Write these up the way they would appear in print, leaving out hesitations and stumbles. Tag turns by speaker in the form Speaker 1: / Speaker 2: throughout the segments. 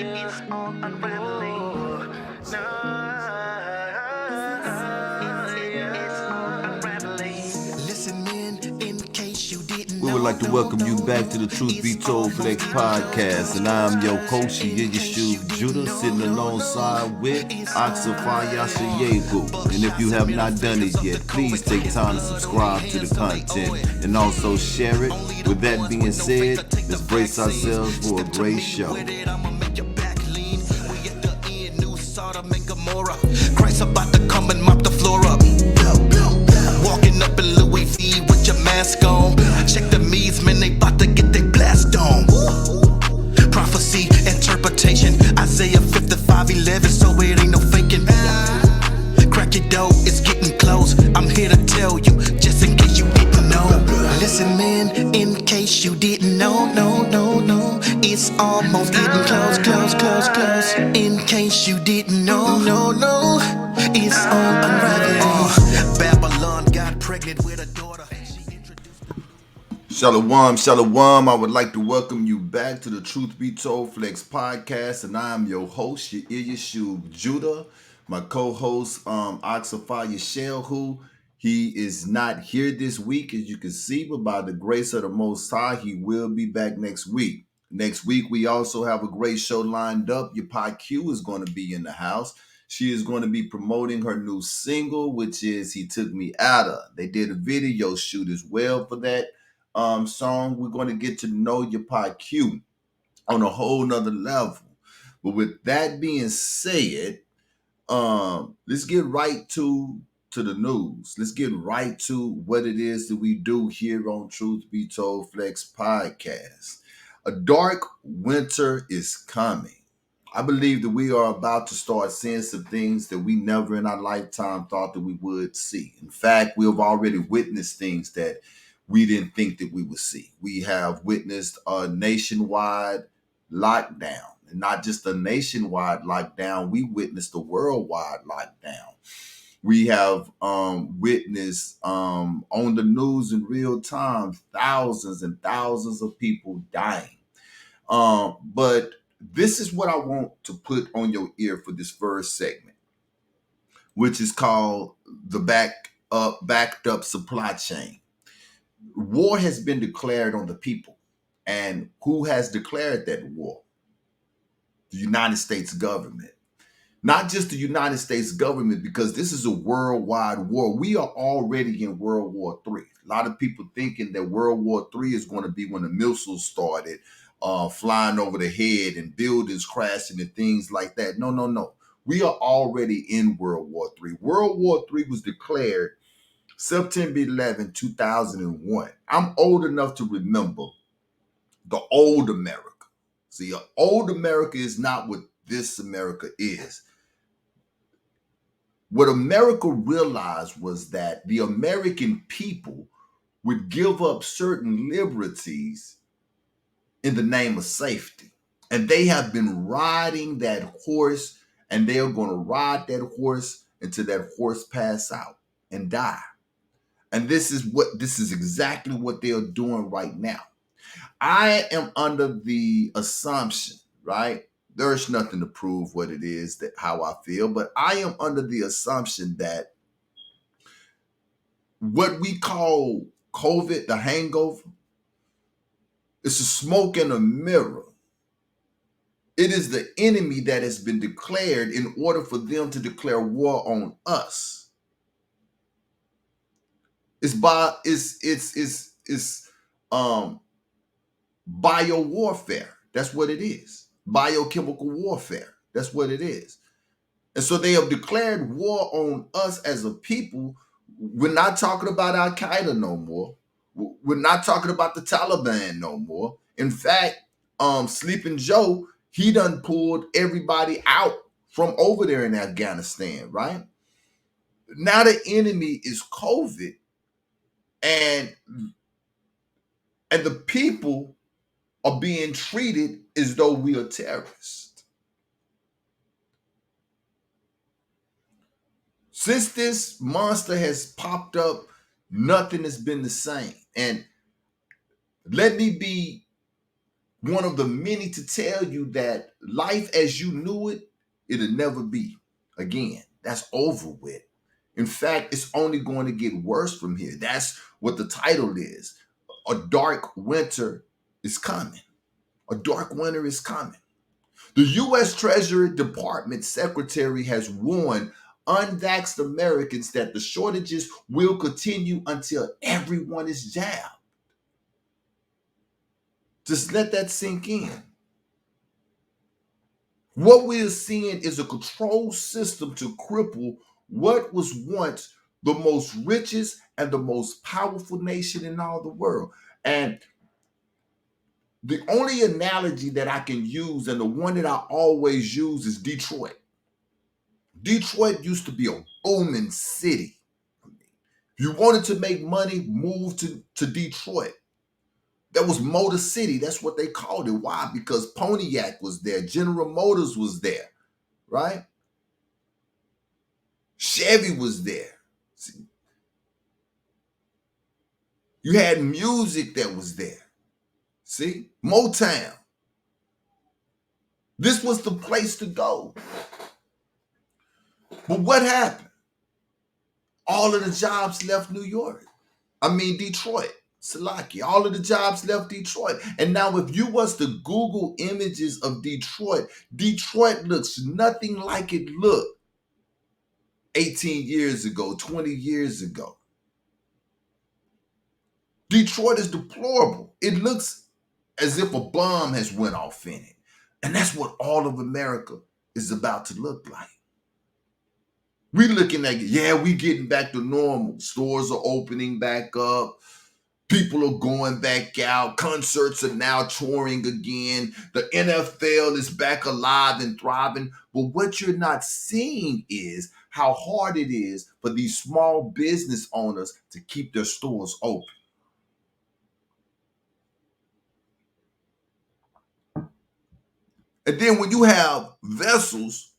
Speaker 1: It's all unraveling. It's all unraveling.
Speaker 2: Listen in case you didn't know.
Speaker 3: We would like to welcome you back to the Truth Be Told Flex podcast, and I'm your coach, Yeshu Judah, sitting alongside with Oxafaya Yegu. And if you have not done it yet, please take time to subscribe to the content and also share it. With that being said, let's brace ourselves for a great show.
Speaker 2: Christ about to come and mop the floor up. Walking up in Louis V with your mask on. Check the me's, man, they about to get their blast on. Prophecy, interpretation, Isaiah 55:11, so it ain't no faking. Crack your dough, it's getting close. I'm here to tell you, just in case you didn't know. Listen, man, in case you didn't know, no, it's almost getting close. In case you didn't know, no, it's all unraveling. Babylon got pregnant with a daughter.
Speaker 3: Shalom. I would like to welcome you back to the Truth Be Told Flex podcast, and I am your host, Yeshu Judah. My co-host, Oxafaya Yeshu, he is not here this week, as you can see, but by the grace of the Most High, he will be back next week. Next week, we also have a great show lined up. Your Pi Q is going to be in the house. She is going to be promoting her new single, which is He Took Me Outta. They did a video shoot as well for that song. We're going to get to know your Pi Q on a whole nother level. But with that being said, let's get right to the news. Let's get right to what it is that we do here on Truth Be Told Flex podcast. A dark winter is coming. I believe that we are about to start seeing some things that we never in our lifetime thought that we would see. In fact, we have already witnessed things that we didn't think that we would see. We have witnessed a nationwide lockdown. And not just a nationwide lockdown, we witnessed a worldwide lockdown. We have witnessed on the news in real time thousands and thousands of people dying. But this is what I want to put on your ear for this first segment, which is called the backed up supply chain. War has been declared on the people. And who has declared that war? The United States government. Not just the United States government, because this is a worldwide war. We are already in World War III. A lot of people thinking that World War III is going to be when the missiles started flying over the head and buildings crashing and things like that. No. We are already in World War III. World War III was declared September 11, 2001. I'm old enough to remember the old America. See, old America is not what this America is. What America realized was that the American people would give up certain liberties in the name of safety. And they have been riding that horse, and they are going to ride that horse until that horse pass out and die. And this is exactly what they are doing right now. I am under the assumption, right? There's nothing to prove what it is that how I feel, but I am under the assumption that what we call COVID, the hangover, it's a smoke and a mirror. It is the enemy that has been declared in order for them to declare war on us. It's bio warfare. That's what it is. Biochemical warfare. That's what it is. And so they have declared war on us as a people. We're not talking about Al Qaeda no more. We're not talking about the Taliban no more. In fact, Sleeping Joe, he done pulled everybody out from over there in Afghanistan, right? Now the enemy is COVID, and the people are being treated as though we are terrorists. Since this monster has popped up, nothing has been the same. And let me be one of the many to tell you that life as you knew it, it'll never be again. That's over with. In fact, it's only going to get worse from here. That's what the title is. A dark winter is coming. A dark winter is coming. The U.S. Treasury Department Secretary has warned unvaxxed Americans that the shortages will continue until everyone is jabbed. Just let that sink in. What we're seeing is a control system to cripple what was once the most richest and the most powerful nation in all the world. And the only analogy that I can use, and the one that I always use, is Detroit. Detroit used to be a booming city. If you wanted to make money, move to Detroit. That was Motor City. That's what they called it. Why? Because Pontiac was there. General Motors was there, right? Chevy was there. See? You had music that was there. See? Motown. This was the place to go. But what happened? All of the jobs left Detroit. Salaki. All of the jobs left Detroit. And now if you was to Google images of Detroit, Detroit looks nothing like it looked 18 years ago, 20 years ago. Detroit is deplorable. It looks as if a bomb has went off in it. And that's what all of America is about to look like. We looking at, we getting back to normal. Stores are opening back up. People are going back out. Concerts are now touring again. The NFL is back alive and thriving. But what you're not seeing is how hard it is for these small business owners to keep their stores open. And then when you have vessels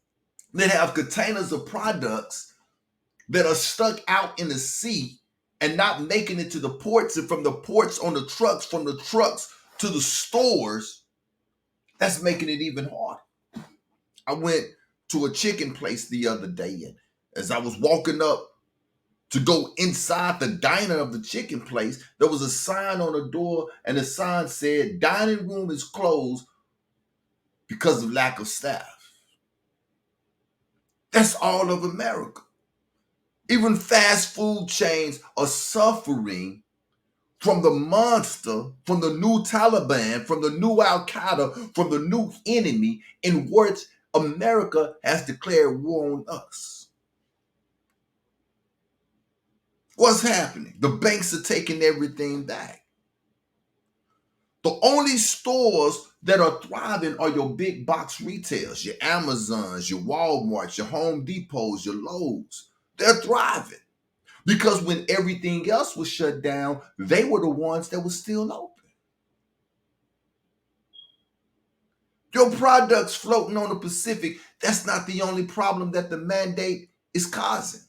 Speaker 3: that have containers of products that are stuck out in the sea and not making it to the ports, and from the ports on the trucks, from the trucks to the stores, that's making it even harder. I went to a chicken place the other day, and as I was walking up to go inside the diner of the chicken place, there was a sign on the door, and the sign said, "Dining room is closed because of lack of staff." That's all of America. Even fast food chains are suffering from the monster, from the new Taliban, from the new Al Qaeda, from the new enemy, in which America has declared war on us. What's happening? The banks are taking everything back. The only stores that are thriving are your big box retailers, your Amazons, your Walmarts, your Home Depots, your Lowe's. They're thriving because when everything else was shut down, they were the ones that were still open. Your products floating on the Pacific, that's not the only problem that the mandate is causing.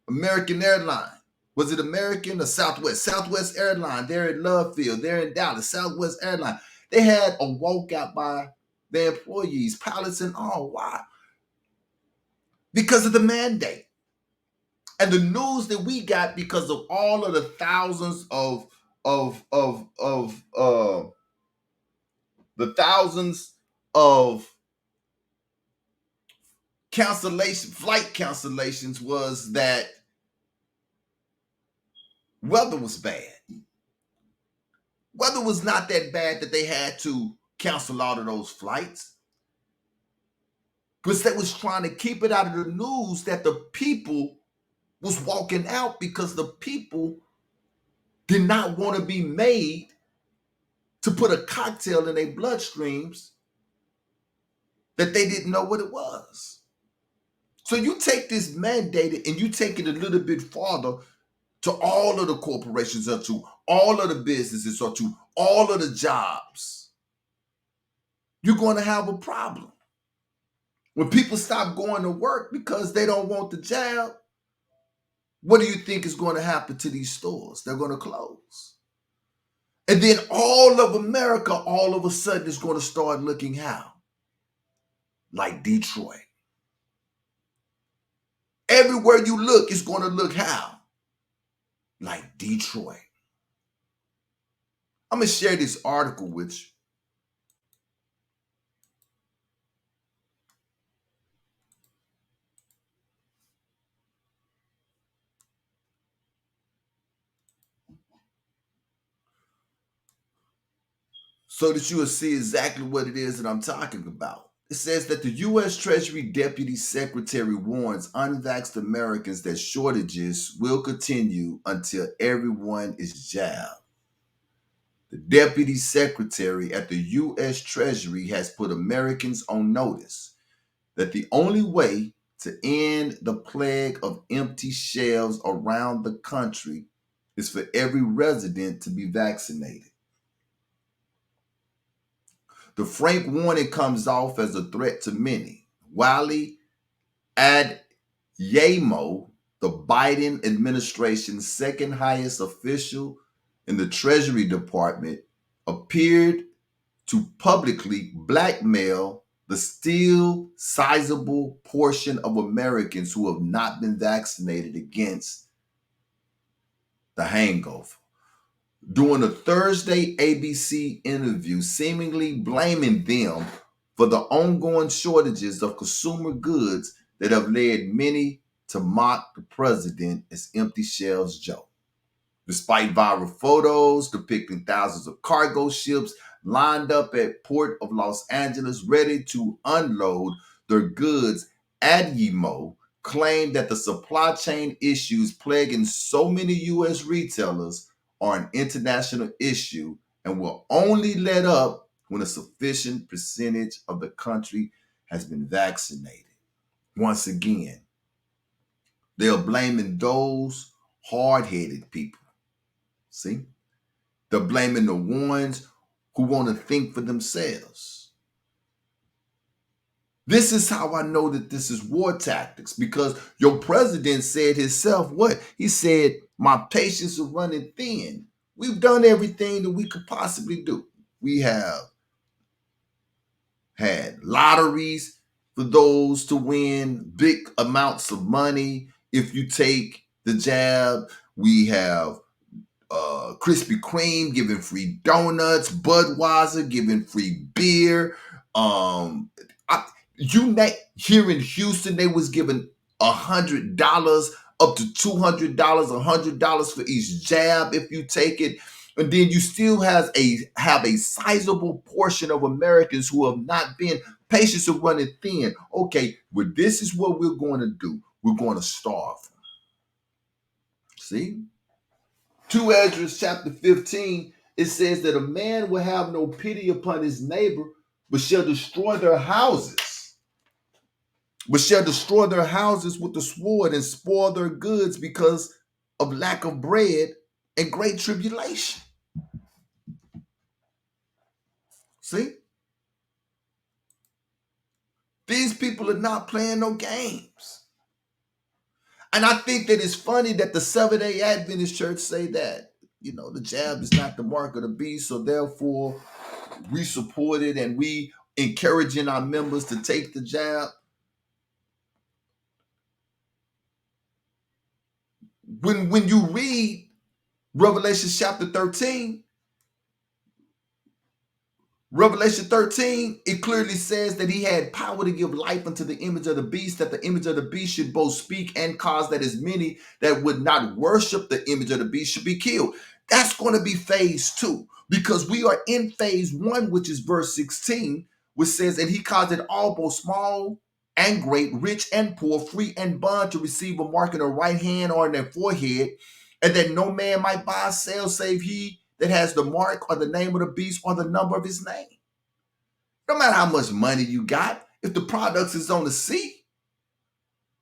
Speaker 3: American Airlines. Was it American or Southwest? Southwest Airlines, they're in Lovefield, they're in Dallas. Southwest Airlines, they had a walkout by their employees, pilots and all. Why? Because of the mandate. And the news that we got, because of all of the thousands of flight cancellations, was that weather was bad. Weather was not that bad that they had to cancel all of those flights. Because they was trying to keep it out of the news that the people was walking out because the people did not want to be made to put a cocktail in their bloodstreams that they didn't know what it was. So you take this mandate and you take it a little bit farther to all of the corporations, or to all of the businesses, or to all of the jobs. You're going to have a problem. When people stop going to work because they don't want the job, what do you think is going to happen to these stores? They're going to close. And then all of America, all of a sudden, is going to start looking how? Like Detroit. Everywhere you look, it's going to look how? Like Detroit. I'm going to share this article with you. So that you will see exactly what it is that I'm talking about. It says that the U.S. Treasury Deputy Secretary warns unvaxxed Americans that shortages will continue until everyone is jabbed. The Deputy Secretary at the U.S. Treasury has put Americans on notice that the only way to end the plague of empty shelves around the country is for every resident to be vaccinated. The frank warning comes off as a threat to many. Wally Adeyemo, the Biden administration's second highest official in the Treasury Department, appeared to publicly blackmail the still sizable portion of Americans who have not been vaccinated against the hangover. During a Thursday ABC interview, seemingly blaming them for the ongoing shortages of consumer goods that have led many to mock the president as empty shelves Joe. Despite viral photos depicting thousands of cargo ships lined up at Port of Los Angeles ready to unload their goods, Adeyemo claimed that the supply chain issues plaguing so many U.S. retailers are an international issue and will only let up when a sufficient percentage of the country has been vaccinated. Once again, they are blaming those hard-headed people. See? They're blaming the ones who want to think for themselves. This is how I know that this is war tactics, because your president said himself what? He said, my patience are running thin. We've done everything that we could possibly do. We have had lotteries for those to win big amounts of money if you take the jab. We have Krispy Kreme giving free donuts, Budweiser giving free beer. Here in Houston, they was giving $100 up to $200, $100 for each jab if you take it. And then you still have a sizable portion of Americans who have not been. Patients are running thin. Okay, well, this is what we're going to do. We're going to starve. See? 2 Ezra chapter 15, it says that a man will have no pity upon his neighbor, but shall destroy their houses. But shall destroy their houses with the sword and spoil their goods because of lack of bread and great tribulation. See? These people are not playing no games. And I think that it's funny that the Seventh-day Adventist Church say that, the jab is not the mark of the beast, so therefore we support it and we encouraging our members to take the jab. When you read Revelation chapter 13, it clearly says that he had power to give life unto the image of the beast, that the image of the beast should both speak and cause that as many that would not worship the image of the beast should be killed. That's going to be phase 2, because we are in phase 1, which is verse 16, which says, and he caused it all, both small and great, rich and poor, free and bond, to receive a mark in their right hand or in their forehead, and that no man might buy or sell save he that has the mark or the name of the beast or the number of his name. No matter how much money you got, if the product is on the sea,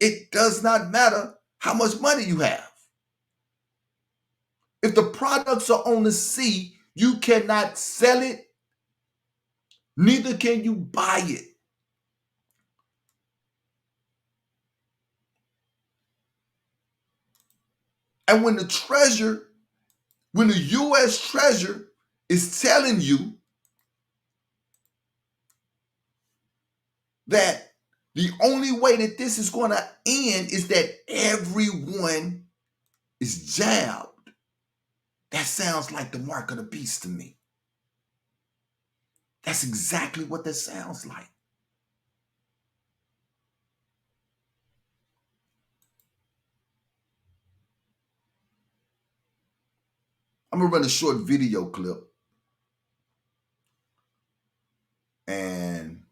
Speaker 3: it does not matter how much money you have. If the products are on the sea, you cannot sell it, neither can you buy it. And when the U.S. Treasury is telling you that the only way that this is going to end is that everyone is jabbed. That sounds like the mark of the beast to me. That's exactly what that sounds like. I'm going to run a short video clip and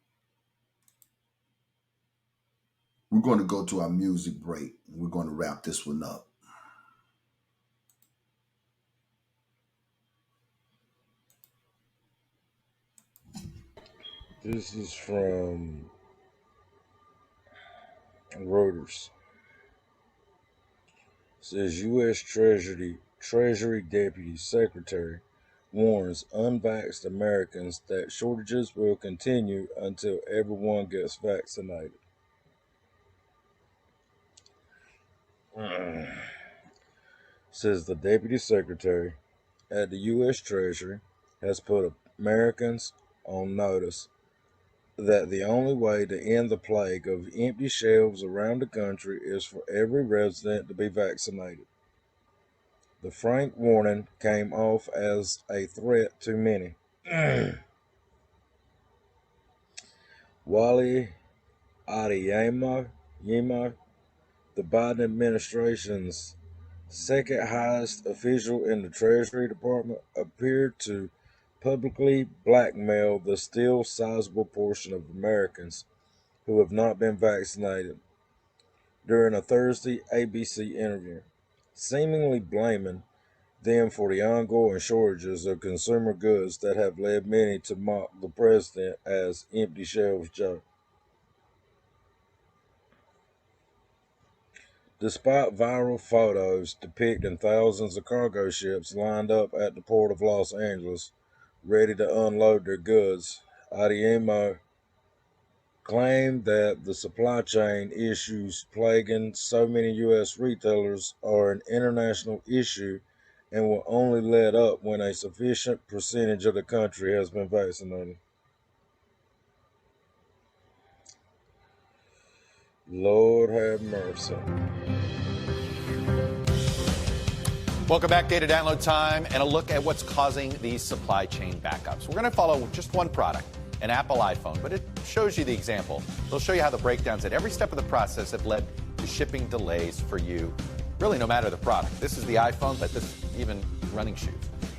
Speaker 3: we're going to go to our music break. We're going to wrap this one up.
Speaker 4: This is from Reuters. It says U.S. Treasury Deputy Secretary warns unvaxxed Americans that shortages will continue until everyone gets vaccinated. Says the Deputy Secretary at the U.S. Treasury has put Americans on notice that the only way to end the plague of empty shelves around the country is for every resident to be vaccinated. The frank warning came off as a threat to many. Wally Adeyemo, the Biden administration's second highest official in the Treasury Department, appeared to publicly blackmail the still sizable portion of Americans who have not been vaccinated during a Thursday ABC interview, seemingly blaming them for the ongoing shortages of consumer goods that have led many to mock the president as empty shelves Joe. Despite viral photos depicting thousands of cargo ships lined up at the port of Los Angeles, ready to unload their goods, Adeyemo claimed that the supply chain issues plaguing so many U.S. retailers are an international issue and will only let up when a sufficient percentage of the country has been vaccinated. Lord have mercy.
Speaker 5: Welcome back. Data download time and a look at what's causing these supply chain backups. We're going to follow just one product, an Apple iPhone, but it shows you the example. It'll show you how the breakdowns at every step of the process have led to shipping delays for you, really no matter the product. This is the iPhone, but this is even running shoes.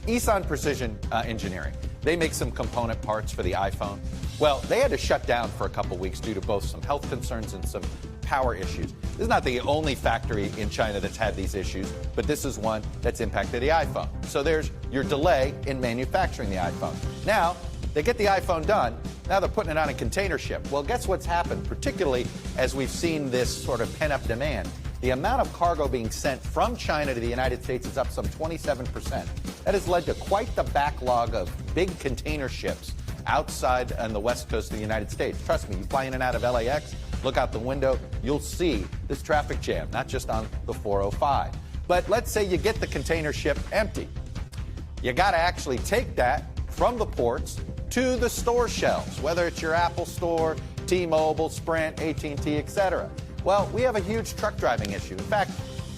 Speaker 5: Isan Precision Engineering. They make some component parts for the iPhone. Well, they had to shut down for a couple weeks due to both some health concerns and some power issues. This is not the only factory in China that's had these issues, but this is one that's impacted the iPhone. So there's your delay in manufacturing the iPhone. Now, they get the iPhone done. Now they're putting it on a container ship. Well, guess what's happened, particularly as we've seen this sort of pent-up demand. The amount of cargo being sent from China to the United States is up some 27%. That has led to quite the backlog of big container ships outside on the west coast of the United States. Trust me, you fly in and out of LAX, look out the window, you'll see this traffic jam, not just on the 405. But let's say you get the container ship empty. You got to actually take that from the ports to the store shelves, whether it's your Apple store, T-Mobile, Sprint, AT&T, etc. Well, we have a huge truck driving issue. In fact,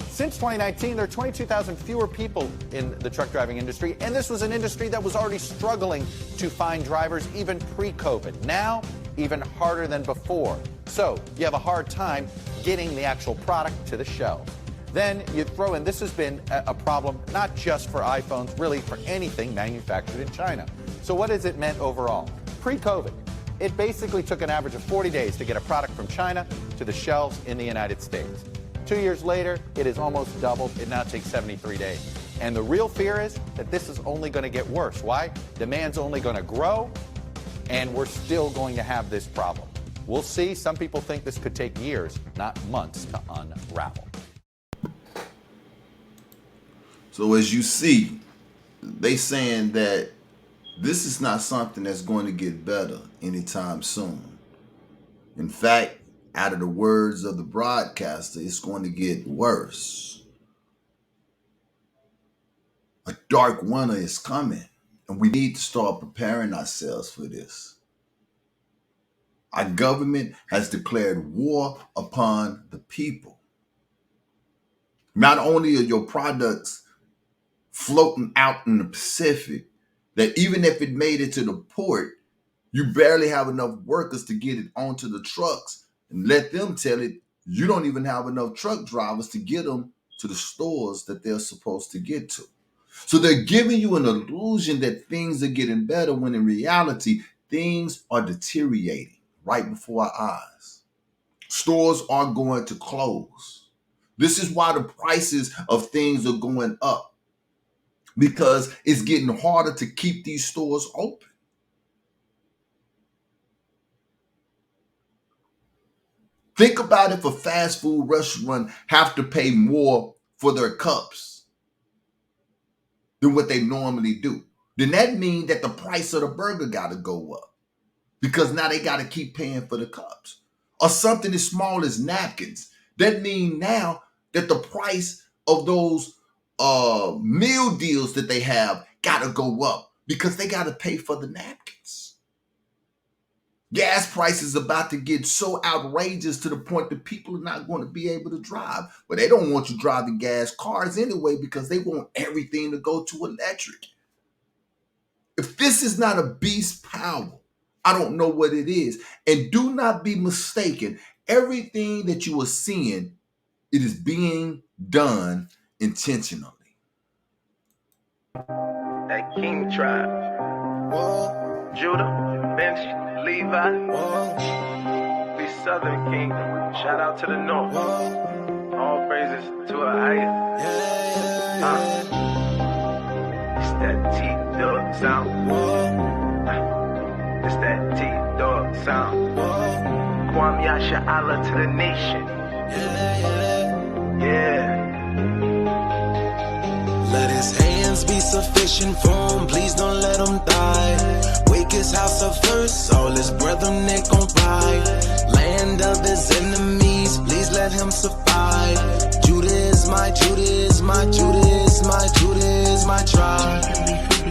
Speaker 5: since 2019, there are 22,000 fewer people in the truck driving industry, and this was an industry that was already struggling to find drivers even pre-COVID. Now, even harder than before. So you have a hard time getting the actual product to the shelves. Then you throw in, this has been a problem not just for iPhones, really for anything manufactured in China. So what has it meant overall? Pre-COVID, it basically took an average of 40 days to get a product from China to the shelves in the United States. 2 years later, it has almost doubled. It now takes 73 days. And the real fear is that this is only going to get worse. Why? Demand's only going to grow, and we're still going to have this problem. We'll see. Some people think this could take years, not months, to unravel.
Speaker 3: So as you see, they saying that this is not something that's going to get better anytime soon. In fact, out of the words of the broadcaster, it's going to get worse. A dark winter is coming. And we need to start preparing ourselves for this. Our government has declared war upon the people. Not only are your products floating out in the Pacific, that even if it made it to the port, you barely have enough workers to get it onto the trucks and let them tell it you don't even have enough truck drivers to get them to the stores that they're supposed to get to. So they're giving you an illusion that things are getting better when in reality, things are deteriorating right before our eyes. Stores are going to close. This is why the prices of things are going up, because it's getting harder to keep these stores open. Think about if a fast food restaurant have to pay more for their cups than what they normally do. Then that means that the price of the burger got to go up, because now they got to keep paying for the cups. Or something as small as napkins. That means now that the price of those meal deals that they have got to go up, because they got to pay for the napkins. Gas prices about to get so outrageous to the point that people are not going to be able to drive. But they don't want you driving gas cars anyway, because they want everything to go to electric. If this is not a beast power, I don't know what it is. And do not be mistaken. Everything that you are seeing, it is being done intentionally.
Speaker 1: That King tribe. Whoa. Judah, Bench, Levi. Whoa. We Southern Kingdom. Shout out to the North. Whoa. All praises to a higher. It's that T-Dog sound. Whoa. It's that T-Dog sound. Whoa. Kwam Yasha Allah to the nation. Yeah.
Speaker 6: Let his hands be sufficient for him, please don't let him die. Wake his house up first, all his brethren they gon' ride. Land of his enemies, please let him survive. Judah is my, Judah is my, Judah is my, Judah is my tribe.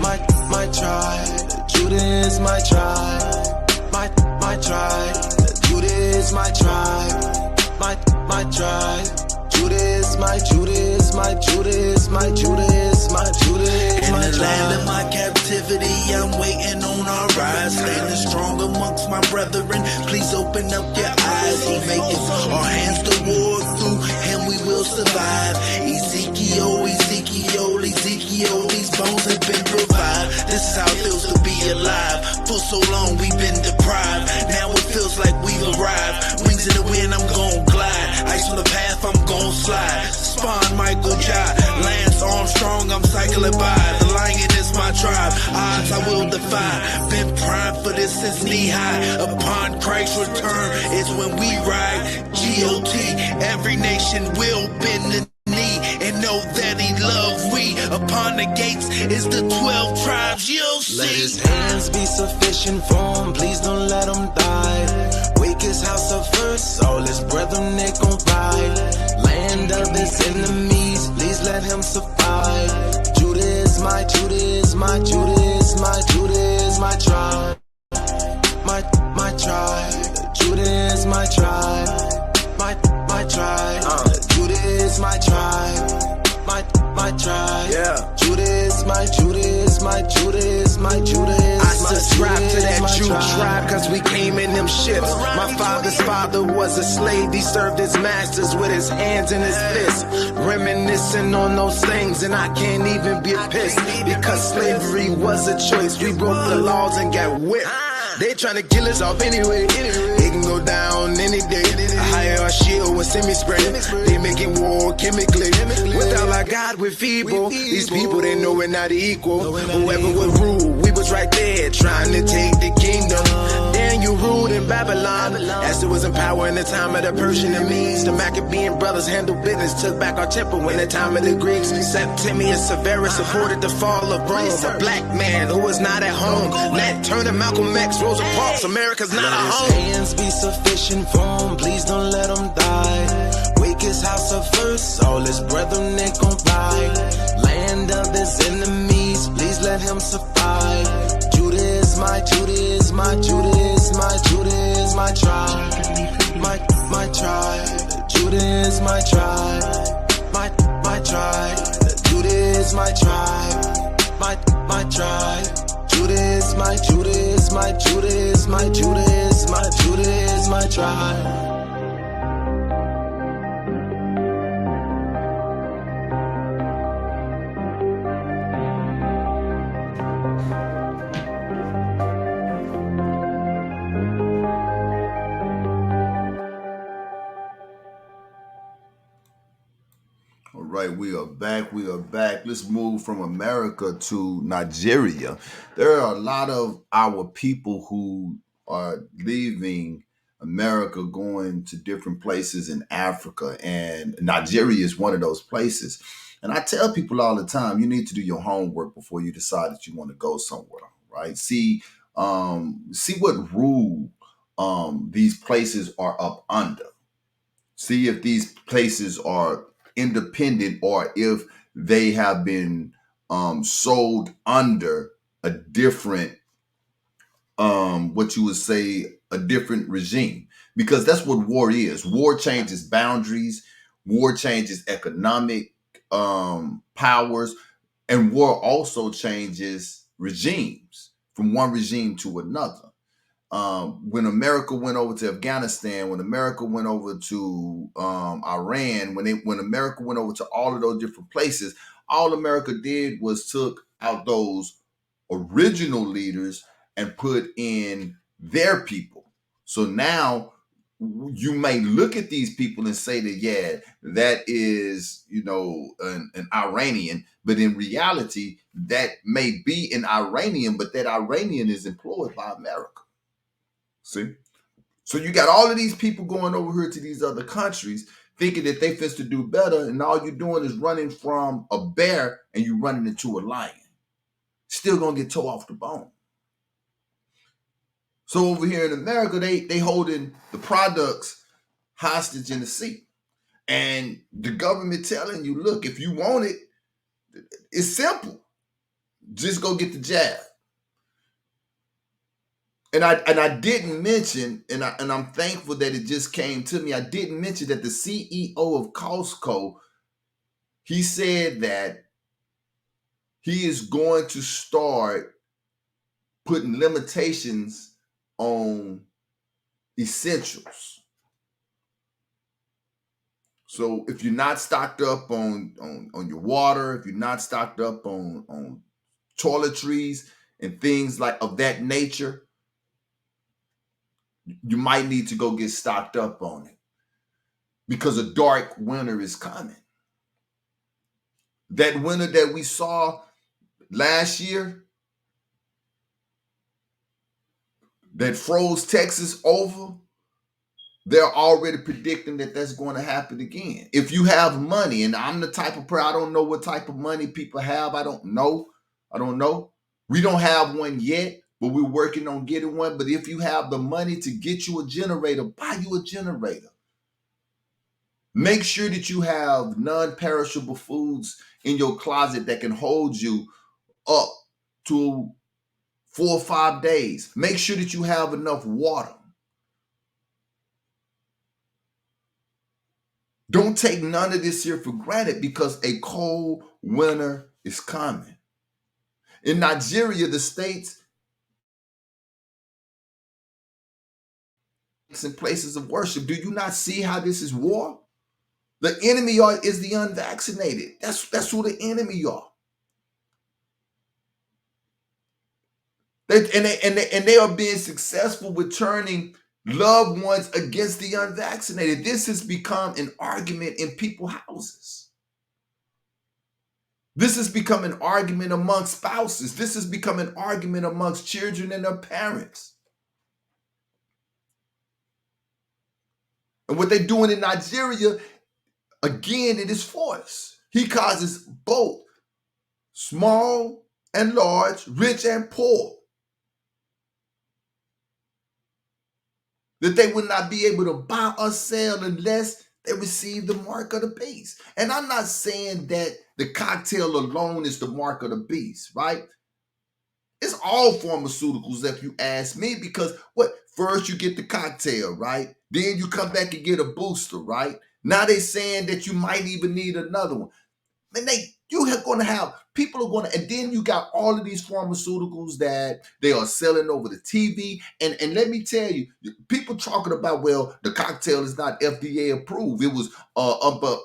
Speaker 6: My tribe, Judah is my tribe. My tribe, Judah is my tribe. My tribe. Judah is my, Judah is my, Judah is my, Judah is my, Judah is my.
Speaker 2: In the land of my captivity, I'm waiting on our rise. Standing strong amongst my brethren, please open up your eyes. He maketh our hands to war, through him we will survive. Ezekiel, Ezekiel, Ezekiel, these bones have been provided. This is how it feels to be alive. For so long we've been deprived, now it feels like we've arrived. Wings in the wind, I'm gon' glide. Ice on the path, I'm gon' slide. Spawn Michael Jai, Lance Armstrong, I'm cycling by. The lion is my tribe, odds I will defy. Been primed for this since knee high. Upon Christ's return is when we ride. GOT, every nation will bend the knee and know that he loves we. Upon the gates is the 12 tribes, you'll see.
Speaker 6: Let his hands be sufficient for him, please don't let him die. Wake his house up first, all his brethren they gon' ride. Land of his enemies, please let him survive. Judah is my, Judah is my, Judah is my, Judah is my tribe. My tribe, Judah is my tribe. My tribe, Judah is my tribe. My tribe, yeah. Judah is my, Judah is my, Judah is my, Judah is my.
Speaker 7: I subscribe to that Jew tribe, cause we came in them ships. My father's father was a slave, he served his masters with his hands and his fists. Reminiscing on those things, and I can't even be pissed, because slavery was a choice. We broke the laws and got whipped. They tryna kill us off anyway. It can go down any day. I hire our shield with semi-spray. They making war chemically. Without our God, we're feeble. These people, they know we're not equal. Whoever would rule, we was right there trying to take the kingdom. Then you ruled in Babylon. Esther was in power in the time of the Persian and Medes. The Maccabean brothers handled business, took back our temple in the time of the Greeks. Septimius Severus supported the fall of Rome. A black man who was not at home. Nat Turner, Malcolm X, Rosa Parks. America's not a home.
Speaker 6: Let his hands be sufficient for him, please don't let him die. Wake his house up first, all his brethren they gon' ride. Land of his enemies, please
Speaker 7: please let him survive. Judah is my, Judah is my, Judah is my, Judah is my tribe. My tribe. Judah is my tribe. My tribe. Judah is my tribe. My tribe. Judah is my, Judah is my, Judah is my, Judah is my, Judah is my tribe.
Speaker 3: All right, we are back. We are back. Let's move from America to Nigeria. There are a lot of our people who are leaving America, going to different places in Africa, and Nigeria is one of those places. And I tell people all the time, you need to do your homework before you decide that you want to go somewhere, right? See what rule these places are up under. See if these places are independent or if they have been sold under a different, what you would say, a different regime. Because that's what war is. War changes boundaries, war changes economic powers, and war also changes regimes from one regime to another. When America went over to Afghanistan, when America went over to Iran, when America went over to all of those different places, all America did was took out those original leaders and put in their people. So now you may look at these people and say that, yeah, that is, an Iranian, but in reality, that may be an Iranian, but that Iranian is employed by America. See? So you got all of these people going over here to these other countries thinking that they fit to do better, and all you're doing is running from a bear and you running into a lion. Still gonna get tore off the bone. So over here in America, they holding the products hostage in the seat. And the government telling you, look, if you want it, it's simple. Just go get the jab. And I didn't mention, and I'm thankful that it just came to me. I didn't mention that the CEO of Costco, he said that he is going to start putting limitations on essentials. So if you're not stocked up on your water, if you're not stocked up on toiletries and things like of that nature, you might need to go get stocked up on it, because a dark winter is coming. That winter that we saw last year, that froze Texas over, they're already predicting that that's going to happen again. If you have money, and I'm the type of person, I don't know what type of money people have. I don't know. We don't have one yet, but we're working on getting one. But if you have the money to get you a generator, buy you a generator. Make sure that you have non-perishable foods in your closet that can hold you up to 4 or 5 days. Make sure that you have enough water. Don't take none of this here for granted, because a cold winter is coming. In Nigeria, the states and places of worship, do you not see how this is war? The enemy is the unvaccinated. That's who the enemy are. They are being successful with turning loved ones against the unvaccinated. This has become an argument in people's houses. This has become an argument amongst spouses. This has become an argument amongst children and their parents. And what they're doing in Nigeria, again, it is force. He causes both small and large, rich and poor, that they would not be able to buy or sell unless they receive the mark of the beast. And I'm not saying that the cocktail alone is the mark of the beast, right? all pharmaceuticals, if you ask me, because what? First you get the cocktail, right? Then you come back and get a booster, right? Now they saying that you might even need another one. And you are going to have, people are going to, and then you got all of these pharmaceuticals that they are selling over the TV. And let me tell you, people talking about, well, the cocktail is not FDA approved. It was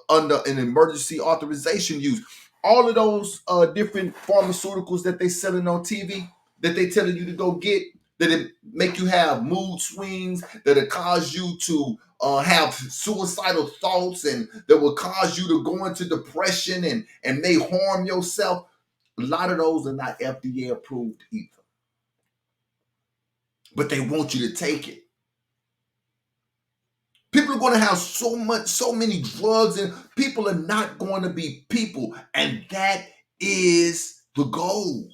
Speaker 3: under an emergency authorization use. All of those different pharmaceuticals that they selling on TV, that they telling you to go get, that it make you have mood swings, that it cause you to have suicidal thoughts, and that will cause you to go into depression and may harm yourself. A lot of those are not FDA approved either. But they want you to take it. People are going to have so many drugs, and people are not going to be people. And that is the goal.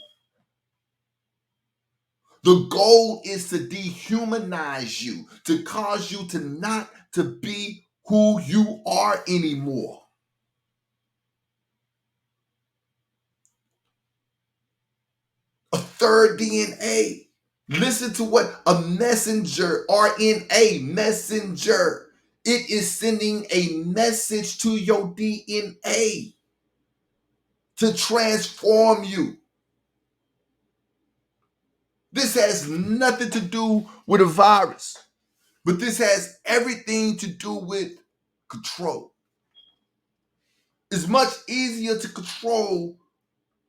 Speaker 3: The goal is to dehumanize you, to cause you to not to be who you are anymore. A third DNA. Listen to what a messenger, RNA, messenger. It is sending a message to your DNA to transform you. This has nothing to do with a virus, but this has everything to do with control. It's much easier to control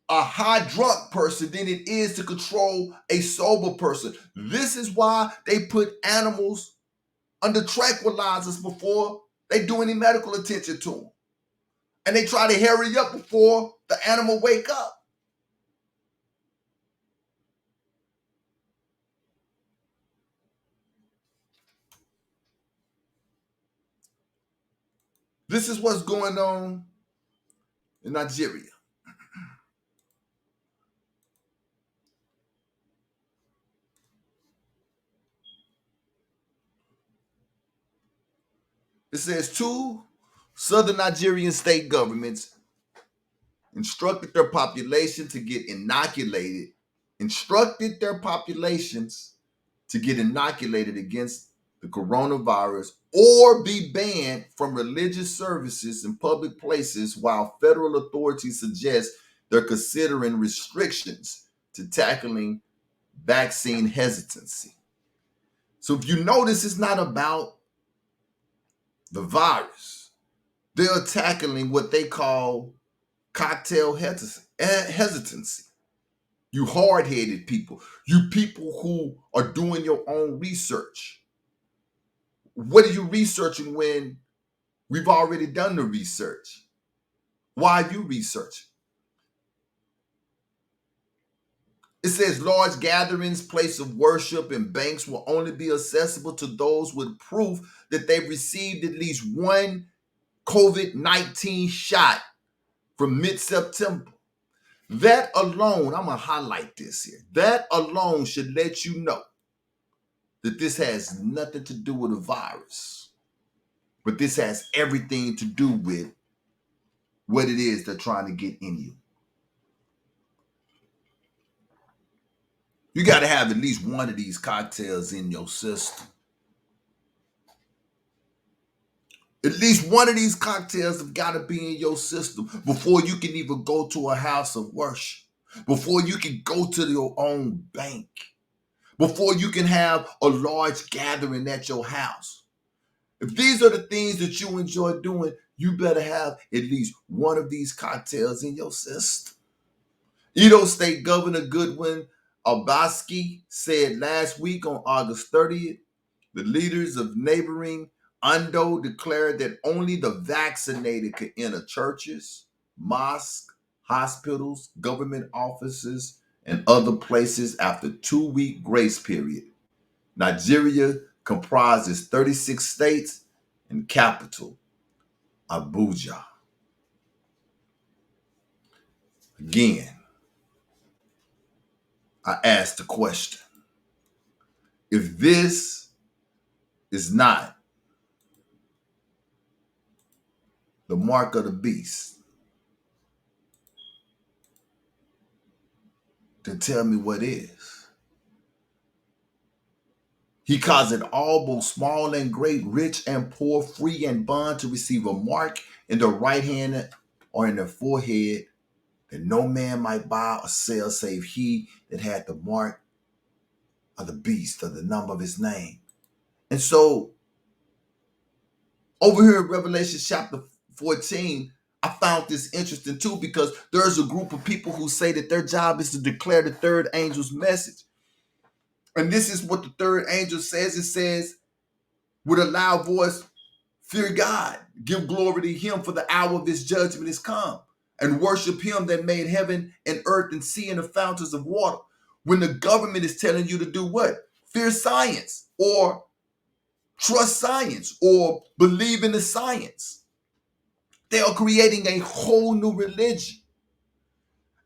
Speaker 3: a high drunk person than it is to control a sober person. This is why they put animals under tranquilizers before they do any medical attention to them. And they try to hurry up before the animal wake up. This is what's going on in Nigeria. It says 2 southern Nigerian state governments instructed their population to get inoculated, against the coronavirus or be banned from religious services in public places, while federal authorities suggest they're considering restrictions to tackling vaccine hesitancy. So if you notice, it's not about the virus. They're tackling what they call cocktail hesitancy. You hard-headed people. You people who are doing your own research. What are you researching when we've already done the research? Why are you researching? It says large gatherings, place of worship, and banks will only be accessible to those with proof that they've received at least one COVID-19 shot from mid-September. That alone, I'm going to highlight this here. That alone should let you know that this has nothing to do with a virus, but this has everything to do with what it is they're trying to get in you. You got to have at least one of these cocktails in your system. At least one of these cocktails have got to be in your system before you can even go to a house of worship, before you can go to your own bank, before you can have a large gathering at your house. If these are the things that you enjoy doing, you better have at least one of these cocktails in your system. Edo State Governor Goodwin Albaski said last week on August 30th, the leaders of neighboring Ondo declared that only the vaccinated could enter churches, mosques, hospitals, government offices, and other places after a 2-week grace period. Nigeria comprises 36 states and capital, Abuja. Again, I asked the question, if this is not the mark of the beast, then tell me what is. He causeth all, both small and great, rich and poor, free and bond, to receive a mark in the right hand or in the forehead, that no man might buy or sell save he that had the mark of the beast, of the number of his name. And so over here in Revelation chapter 14, I found this interesting too, because there's a group of people who say that their job is to declare the third angel's message. And this is what the third angel says. It says, with a loud voice, fear God, give glory to him, for the hour of his judgment is come, and worship him that made heaven and earth and sea and the fountains of water. When the government is telling you to do what? Fear science, or trust science, or believe in the science. They are creating a whole new religion.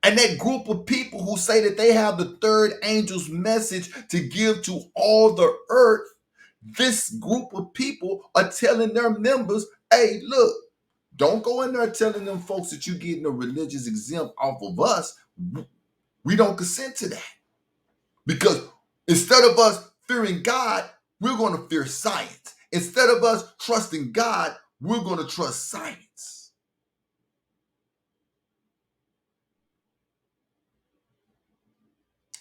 Speaker 3: And that group of people who say that they have the third angel's message to give to all the earth, this group of people are telling their members, hey, look, don't go in there telling them folks that you're getting a religious exempt off of us. We don't consent to that. Because instead of us fearing God, we're going to fear science. Instead of us trusting God, we're going to trust science.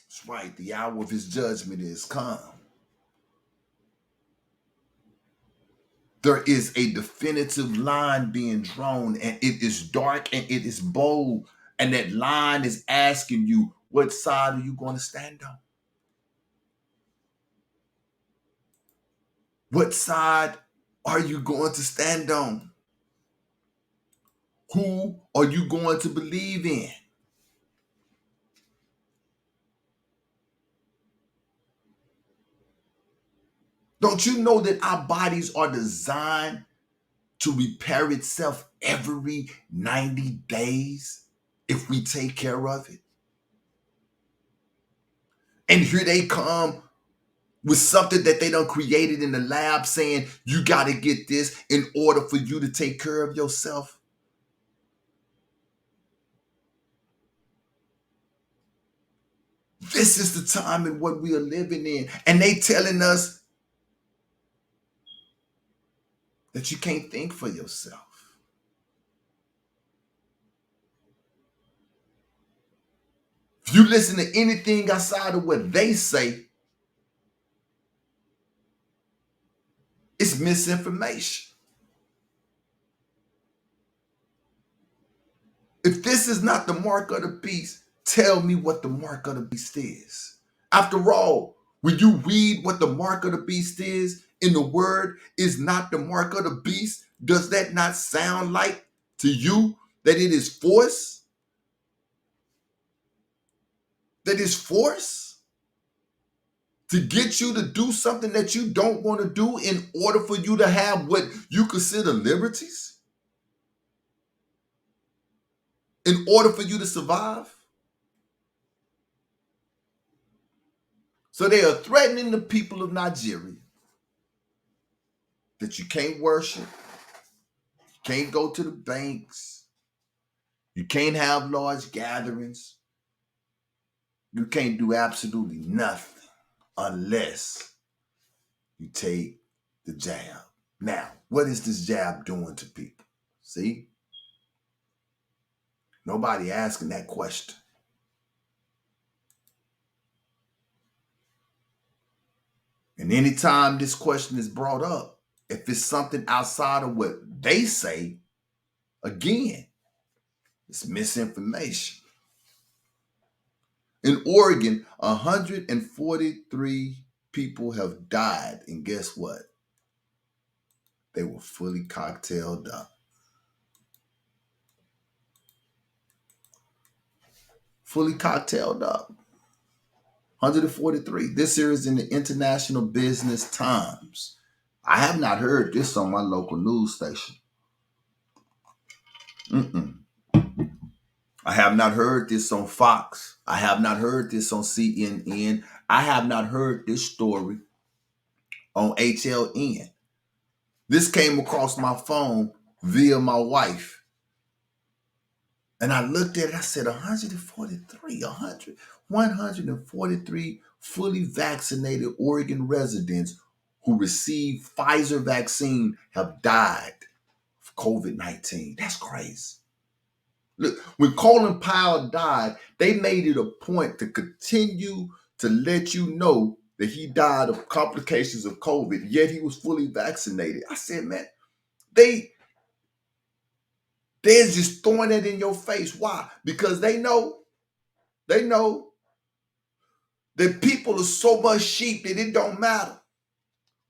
Speaker 3: That's right. The hour of his judgment is come. There is a definitive line being drawn, and it is dark and it is bold. And that line is asking you, what side are you going to stand on? What side are you going to stand on? Who are you going to believe in? Don't you know that our bodies are designed to repair itself every 90 days if we take care of it? And here they come with something that they done created in the lab, saying you got to get this in order for you to take care of yourself. This is the time in what we are living in. And they telling us that you can't think for yourself. If you listen to anything outside of what they say, it's misinformation. If this is not the mark of the beast, tell me what the mark of the beast is. After all, when you read what the mark of the beast is in the word, is not the mark of the beast, does that not sound like to you that it is force? That is force to get you to do something that you don't want to do in order for you to have what you consider liberties? In order for you to survive? So they are threatening the people of Nigeria that you can't worship, you can't go to the banks, you can't have large gatherings, you can't do absolutely nothing unless you take the jab. Now, what is this jab doing to people? See? Nobody asking that question. And anytime this question is brought up, if it's something outside of what they say, again, it's misinformation. In Oregon, 143 people have died, and guess what? They were fully cocktailed up. Fully cocktailed up. 143. This here is in the International Business Times. I have not heard this on my local news station. I have not heard this on Fox. I have not heard this on CNN. I have not heard this story on HLN. This came across my phone via my wife. And I looked at it, I said 143 fully vaccinated Oregon residents who received Pfizer vaccine have died of COVID-19. That's crazy. Look, when Colin Powell died, they made it a point to continue to let you know that he died of complications of COVID, yet he was fully vaccinated. I said, man, they're just throwing it in your face. Why? Because they know that people are so much sheep that it don't matter.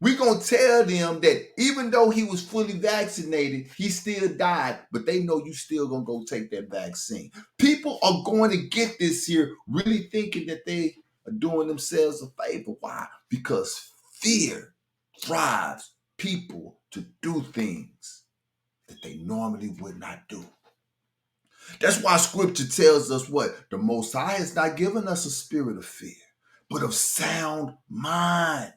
Speaker 3: We're going to tell them that even though he was fully vaccinated, he still died, but they know you still going to go take that vaccine. People are going to get this here really thinking that they are doing themselves a favor. Why? Because fear drives people to do things that they normally would not do. That's why scripture tells us what? The Most High has not given us a spirit of fear, but of sound mind.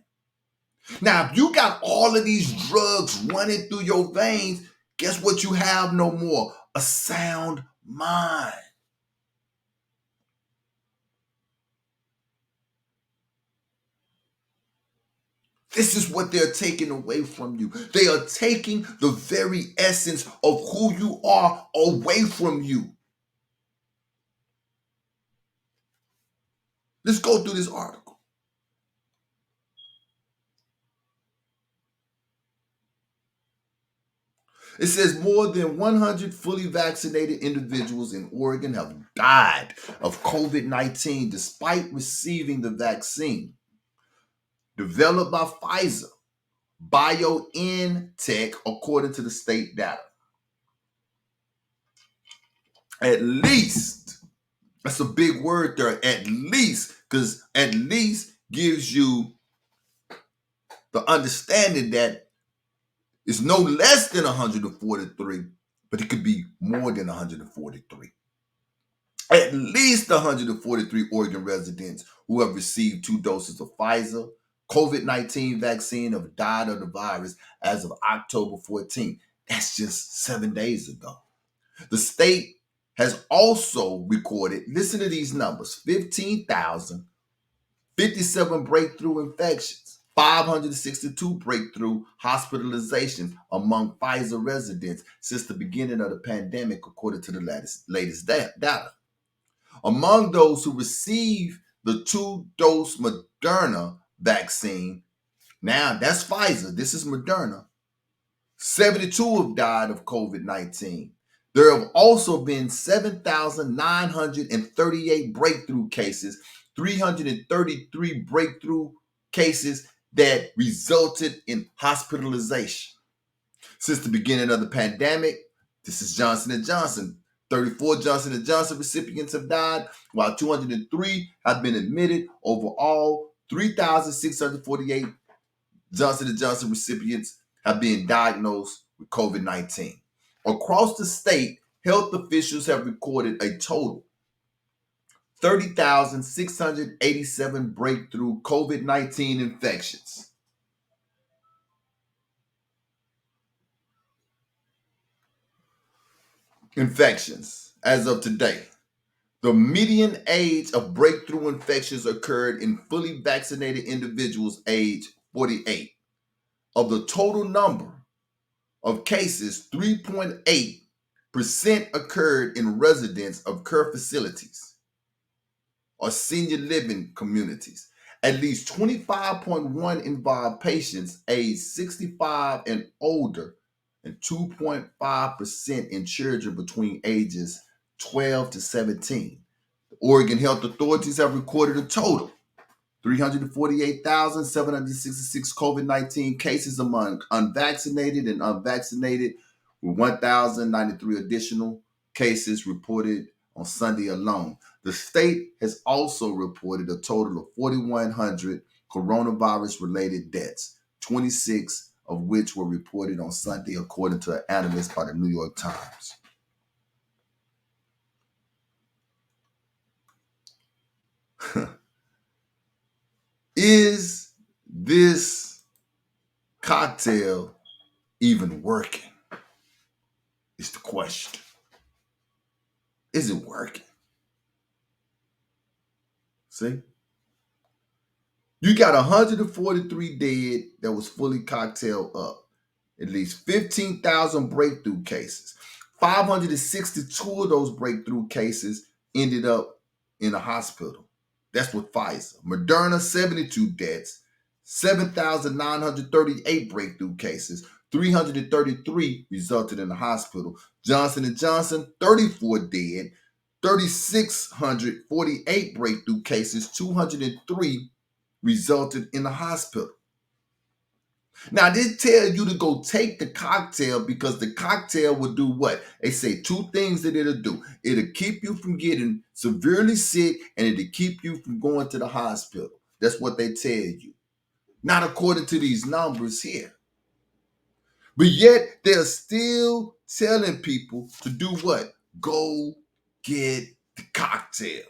Speaker 3: Now, if you got all of these drugs running through your veins, guess what you have no more? A sound mind. This is what they're taking away from you. They are taking the very essence of who you are away from you. Let's go through this article. It says more than 100 fully vaccinated individuals in Oregon have died of COVID-19 despite receiving the vaccine developed by Pfizer, BioNTech, according to the state data. At least, that's a big word there, at least, because at least gives you the understanding that it's no less than 143, but it could be more than 143. At least 143 Oregon residents who have received 2 doses of Pfizer COVID-19 vaccine have died of the virus as of October 14th. That's just 7 days ago. The state has also recorded, listen to these numbers, 15,057 breakthrough infections, 562 breakthrough hospitalizations among Pfizer residents since the beginning of the pandemic, according to the latest data. Among those who received the 2-dose Moderna vaccine, now that's Pfizer, this is Moderna, 72 have died of COVID-19. There have also been 7,938 breakthrough cases, 333 breakthrough cases that resulted in hospitalization. Since the beginning of the pandemic, this is Johnson & Johnson. 34 Johnson & Johnson recipients have died, while 203 have been admitted. Overall, 3,648 Johnson & Johnson recipients have been diagnosed with COVID-19. Across the state, health officials have recorded a total 30,687 breakthrough COVID-19 infections. As of today. The median age of breakthrough infections occurred in fully vaccinated individuals aged 48. Of the total number of cases, 3.8% occurred in residents of care facilities or senior living communities. At least 25.1 involved patients aged 65 and older, and 2.5% in children between ages 12 to 17. The Oregon health authorities have recorded a total 348,766 COVID-19 cases among unvaccinated and unvaccinated, with 1,093 additional cases reported on Sunday alone. The state has also reported a total of 4,100 coronavirus-related deaths, 26 of which were reported on Sunday, according to an analyst by the New York Times. Is this cocktail even working? Is the question. Is it working? See? You got 143 dead that was fully cocktailed up. At least 15,000 breakthrough cases. 562 of those breakthrough cases ended up in a hospital. That's with Pfizer. Moderna, 72 deaths. 7,938 breakthrough cases. 333 resulted in the hospital. Johnson & Johnson, 34 dead. 3,648 breakthrough cases. 203 resulted in the hospital. Now, this tells you to go take the cocktail because the cocktail will do what? They say two things that it'll do. It'll keep you from getting severely sick and it'll keep you from going to the hospital. That's what they tell you. Not according to these numbers here. But yet, they're still telling people to do what? Go get the cocktail.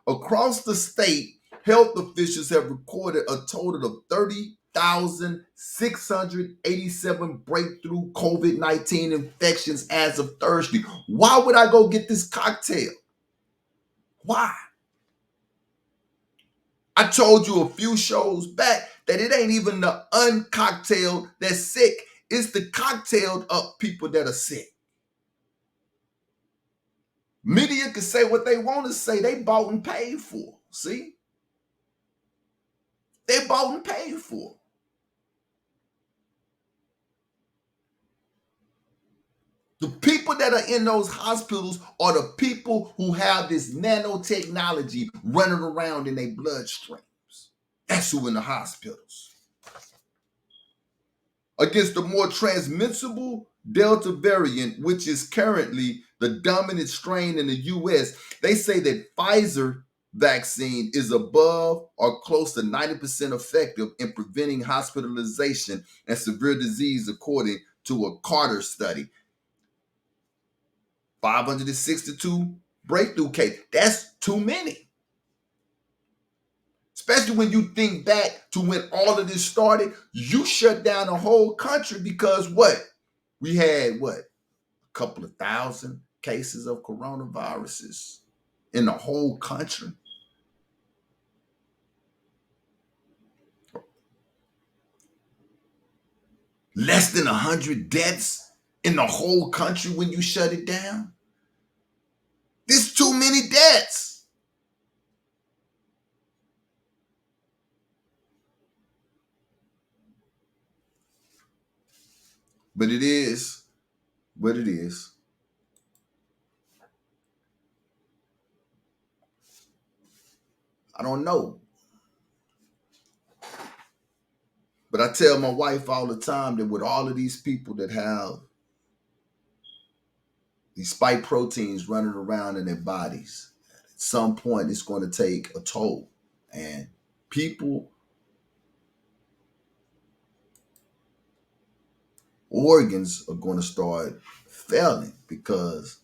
Speaker 3: Across the state, health officials have recorded a total of 30,687 breakthrough COVID-19 infections as of Thursday. Why would I go get this cocktail? Why? I told you a few shows back that it ain't even the uncocktailed that's sick. It's the cocktailed up people that are sick. Media can say what they want to say. They bought and paid for. See? They bought and paid for. The people that are in those hospitals are the people who have this nanotechnology running around in their bloodstreams. That's who in the hospitals. Against the more transmissible Delta variant, which is currently the dominant strain in the U.S., they say that Pfizer vaccine is above or close to 90% effective in preventing hospitalization and severe disease, according to a Carter study. 562 breakthrough cases. That's too many. Especially when you think back to when all of this started, you shut down the whole country because what? We had what? A couple of thousand cases of coronaviruses in the whole country. Less than 100 deaths in the whole country when you shut it down. There's too many deaths. But it is what it is. I don't know. But I tell my wife all the time that with all of these people that have these spike proteins running around in their bodies, at some point it's going to take a toll. And people, organs are going to start failing because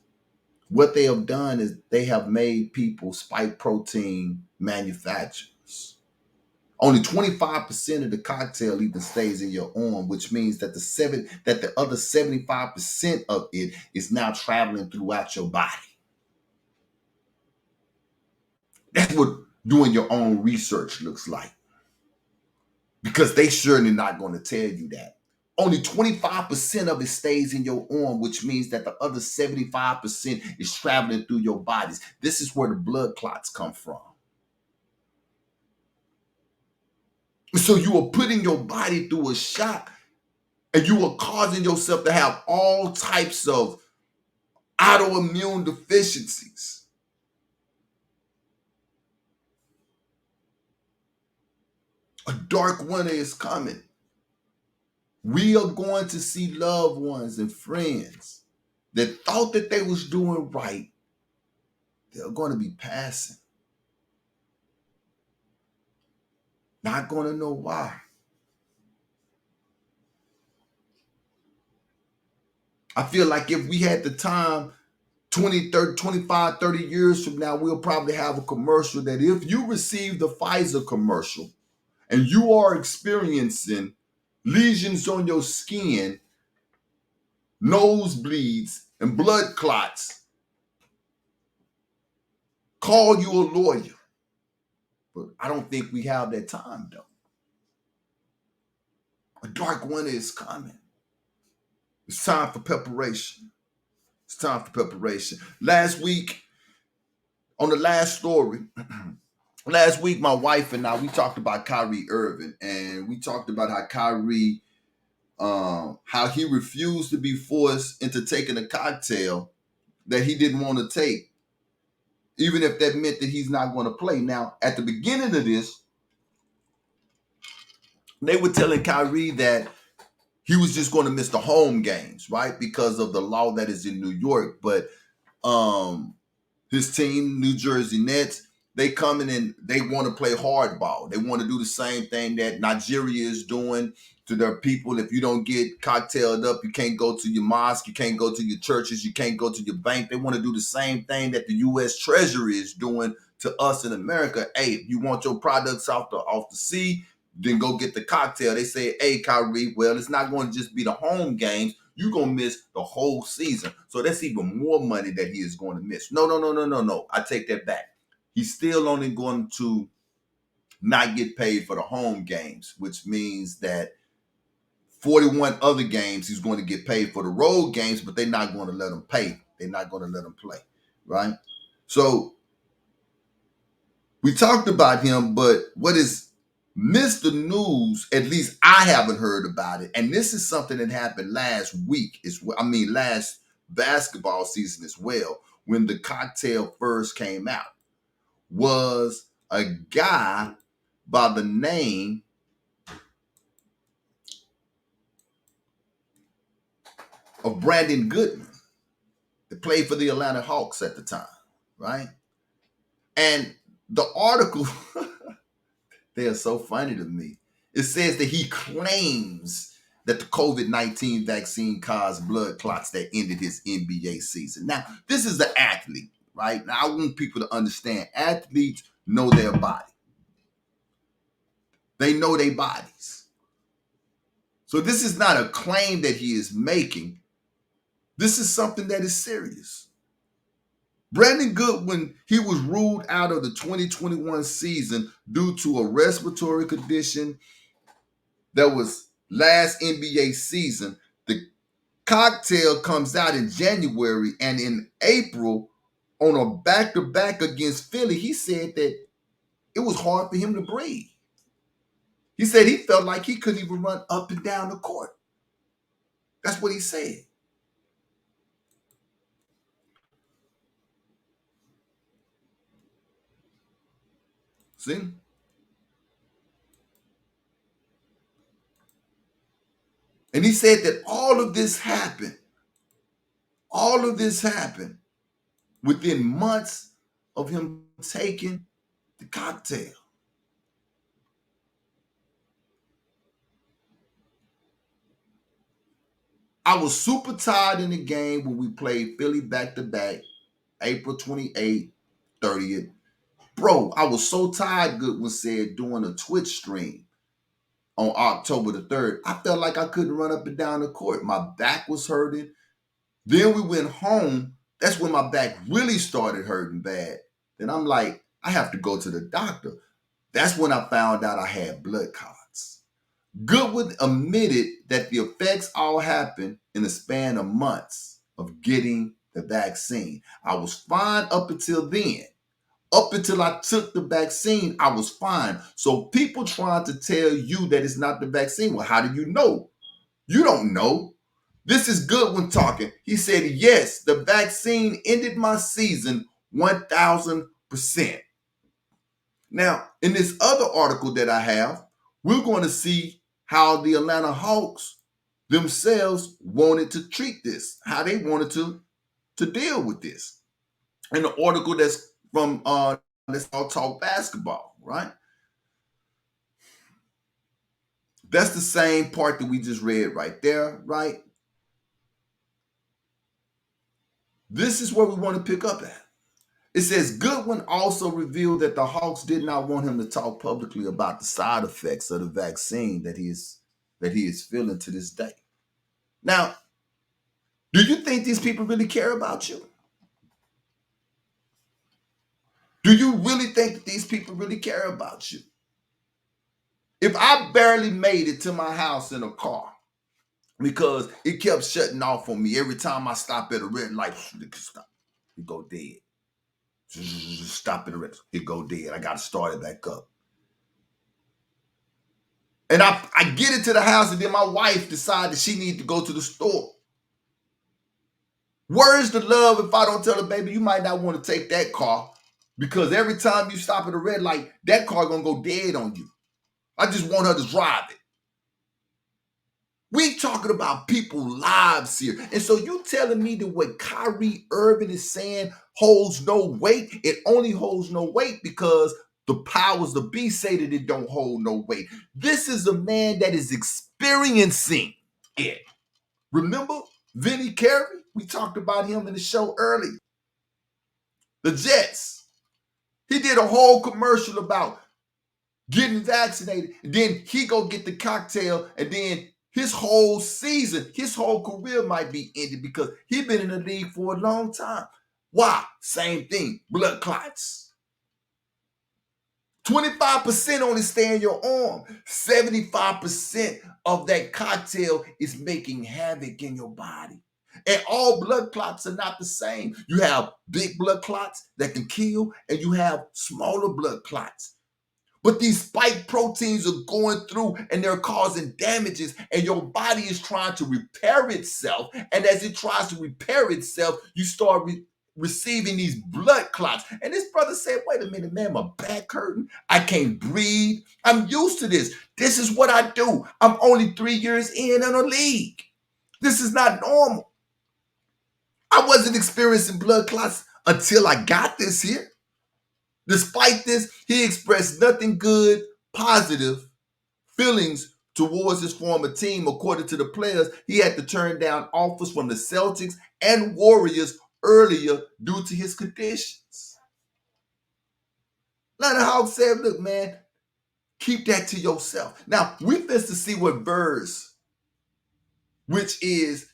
Speaker 3: what they have done is they have made people spike protein manufacturers. Only 25% of the cocktail even stays in your arm, which means that the other 75% of it is now traveling throughout your body. That's what doing your own research looks like. Because they certainly not going to tell you that. Only 25% of it stays in your arm, which means that the other 75% is traveling through your bodies. This is where the blood clots come from. So you are putting your body through a shock and you are causing yourself to have all types of autoimmune deficiencies. A dark winter is coming. We are going to see loved ones and friends that thought that they was doing right. They're going to be passing. Not going to know why. I feel like if we had the time 20, 30, 25, 30 years from now, we'll probably have a commercial that if you receive the Pfizer commercial and you are experiencing lesions on your skin, nosebleeds, and blood clots, call you a lawyer. But I don't think we have that time, though. A dark winter is coming. It's time for preparation. It's time for preparation. Last week, on the last story, last week, my wife and I, we talked about Kyrie Irving, and we talked about how Kyrie, how he refused to be forced into taking a cocktail that he didn't want to take, even if that meant that he's not going to play. Now, at the beginning of this, they were telling Kyrie that he was just going to miss the home games, right? Because of the law that is in New York. But his team, New Jersey Nets, they come in and they want to play hardball. They want to do the same thing that Nigeria is doing to their people. If you don't get cocktailed up, you can't go to your mosque, you can't go to your churches, you can't go to your bank. They want to do the same thing that the U.S. Treasury is doing to us in America. Hey, if you want your products off the sea, then go get the cocktail. They say, hey, Kyrie, well, it's not going to just be the home games. You're going to miss the whole season. So that's even more money that he is going to miss. No. I take that back. He's still only going to not get paid for the home games, which means that 41 other games he's going to get paid for the road games, but they're not going to let him pay. They're not going to let him play, right? So we talked about him, but what is missed the news, at least I haven't heard about it. And this is something that happened last week, last basketball season as well, when the cocktail first came out, was a guy by the name of Brandon Goodwin that played for the Atlanta Hawks at the time, right? And the article, they are so funny to me. It says that he claims that the COVID-19 vaccine caused blood clots that ended his NBA season. Now, this is an athlete, right? Now, I want people to understand athletes know their body. They know their bodies. So this is not a claim that he is making. This is something that is serious. Brandon Goodwin, he was ruled out of the 2021 season due to a respiratory condition that was last NBA season. The cocktail comes out in January, and in April, on a back-to-back against Philly, he said that it was hard for him to breathe. He said he felt like he couldn't even run up and down the court. That's what he said. See? And he said that all of this happened within months of him taking the cocktail. I was super tired in the game when we played Philly back-to-back, April 28th, 30th. Bro, I was so tired, Goodwin said, doing a Twitch stream on October the 3rd. I felt like I couldn't run up and down the court. My back was hurting. Then we went home. That's when my back really started hurting bad. Then I'm like, I have to go to the doctor. That's when I found out I had blood clots. Goodwin admitted that the effects all happened in the span of months of getting the vaccine. I was fine up until then. Up until I took the vaccine, I was fine. So people trying to tell you that it's not the vaccine, well, how do you know? You don't know. This is Goodwin talking. He said, yes, the vaccine ended my season 1,000%. Now, in this other article that I have, we're going to see how the Atlanta Hawks themselves wanted to treat this, how they wanted to deal with this. In the article that's from Let's All Talk Basketball, right? That's the same part that we just read right there, right? This is where we want to pick up at. It says Goodwin also revealed that the Hawks did not want him to talk publicly about the side effects of the vaccine that he is feeling to this day. Now, do you think these people really care about you? Do you really think that these people really care about you? If I barely made it to my house in a car because it kept shutting off on me every time I stop at a red light, stop, it go dead. Stop at a red, it go dead. I got to start it back up. And I get into the house, and then my wife decides that she needs to go to the store. Where's the love if I don't tell her, baby, you might not want to take that car because every time you stop at a red light, that car gonna go dead on you. I just want her to drive it. We talking about people's lives here. And so you telling me that what Kyrie Irving is saying holds no weight? It only holds no weight because the powers of be say that it don't hold no weight. This is a man that is experiencing it. Remember Vinny Carey? We talked about him in the show earlier. The Jets. He did a whole commercial about getting vaccinated. And then he go get the cocktail, and then his whole season, his whole career might be ended because he been in the league for a long time. Why? Same thing. Blood clots. 25% only stay in your arm. 75% of that cocktail is making havoc in your body. And all blood clots are not the same. You have big blood clots that can kill, and you have smaller blood clots. But these spike proteins are going through and they're causing damages, and your body is trying to repair itself. And as it tries to repair itself, you start receiving these blood clots. And this brother said, wait a minute, man, my back hurting. I can't breathe. I'm used to this. This is what I do. I'm only 3 years in a league. This is not normal. I wasn't experiencing blood clots until I got this here. Despite this, he expressed nothing good, positive feelings towards his former team. According to the players, he had to turn down offers from the Celtics and Warriors earlier due to his conditions. Atlanta Hawks said, look, man, keep that to yourself. Now, we fist to see what Verse, which is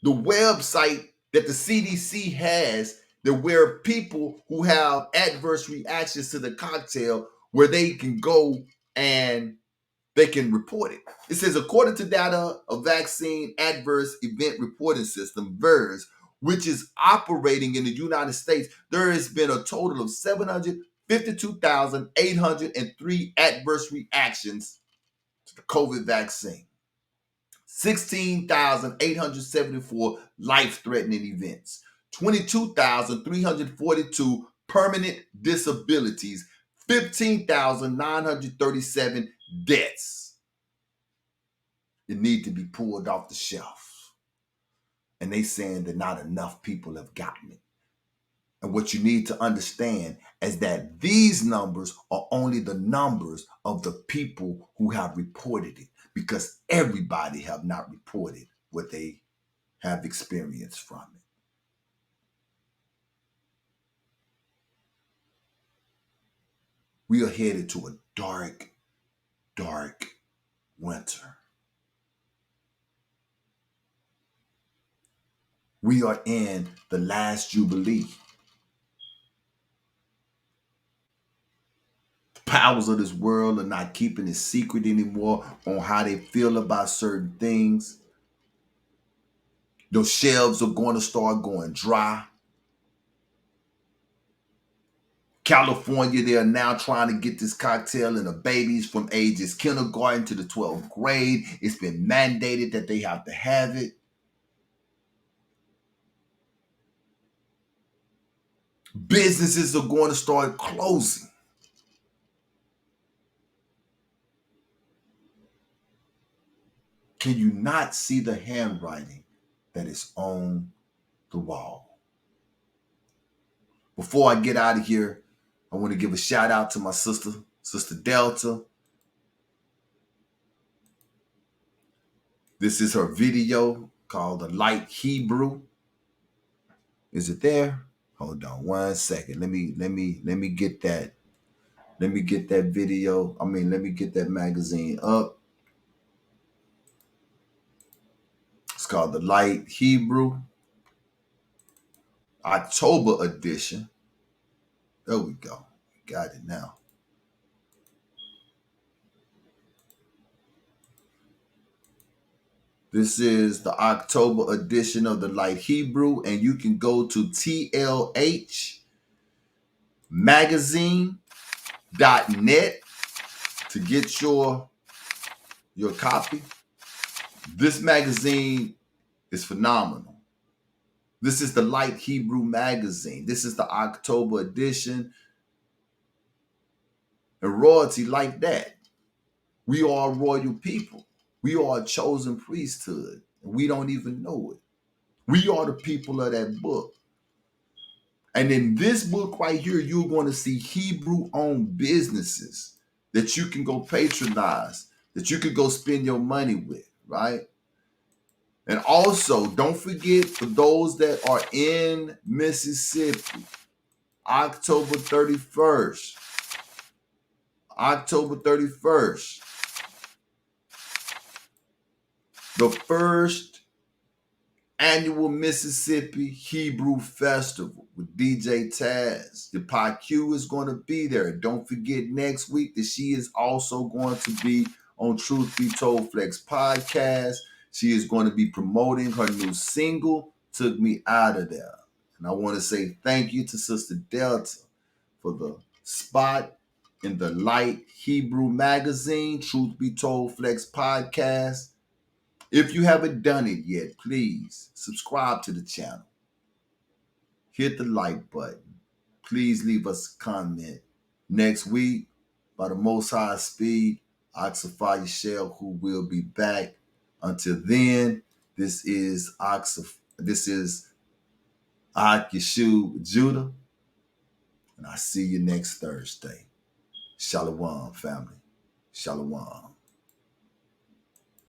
Speaker 3: the website that the CDC has, that where people who have adverse reactions to the cocktail, where they can go and they can report it. It says, according to data of vaccine adverse event reporting system, VERS, which is operating in the United States, there has been a total of 752,803 adverse reactions to the COVID vaccine. 16,874 life-threatening events, 22,342 permanent disabilities, 15,937 deaths. It need to be pulled off the shelf. And they saying that not enough people have gotten it. And what you need to understand is that these numbers are only the numbers of the people who have reported it, because everybody have not reported what they have experienced from it. We are headed to a dark, dark winter. We are in the last Jubilee. The powers of this world are not keeping it secret anymore on how they feel about certain things. Those shelves are going to start going dry. California, they are now trying to get this cocktail in the babies from ages kindergarten to the 12th grade. It's been mandated that they have to have it. Businesses are going to start closing. Can you not see the handwriting that is on the wall? Before I get out of here, I want to give a shout out to my sister, Sister Delta. This is her video called The Light Hebrew. Is it there? Hold on 1 second. Let me get that. Let me get that video. Let me get that magazine up. It's called The Light Hebrew, October edition. There we go. Got it now. This is the October edition of the Light Hebrew, and you can go to tlhmagazine.net to get your copy. This magazine is phenomenal. This is the Light Hebrew magazine. This is the October edition. And royalty like that. We are royal people. We are a chosen priesthood. And we don't even know it. We are the people of that book. And in this book right here, you're going to see Hebrew-owned businesses that you can go patronize, that you could go spend your money with, right? And also, don't forget, for those that are in Mississippi, October 31st, the first annual Mississippi Hebrew Festival with DJ Taz. The PQ is going to be there. Don't forget next week that she is also going to be on Truth Be Told Flex podcast. She is going to be promoting her new single, Took Me Out of There. And I want to say thank you to Sister Delta for the spot in the Light Hebrew magazine, Truth Be Told Flex podcast. If you haven't done it yet, please subscribe to the channel. Hit the like button. Please leave us a comment. Next week, by the Most High Speed, Oxify Shell, who will be back. Until then, this is Ak Yeshua Judah, and I see you next Thursday. Shalom, family. Shalom.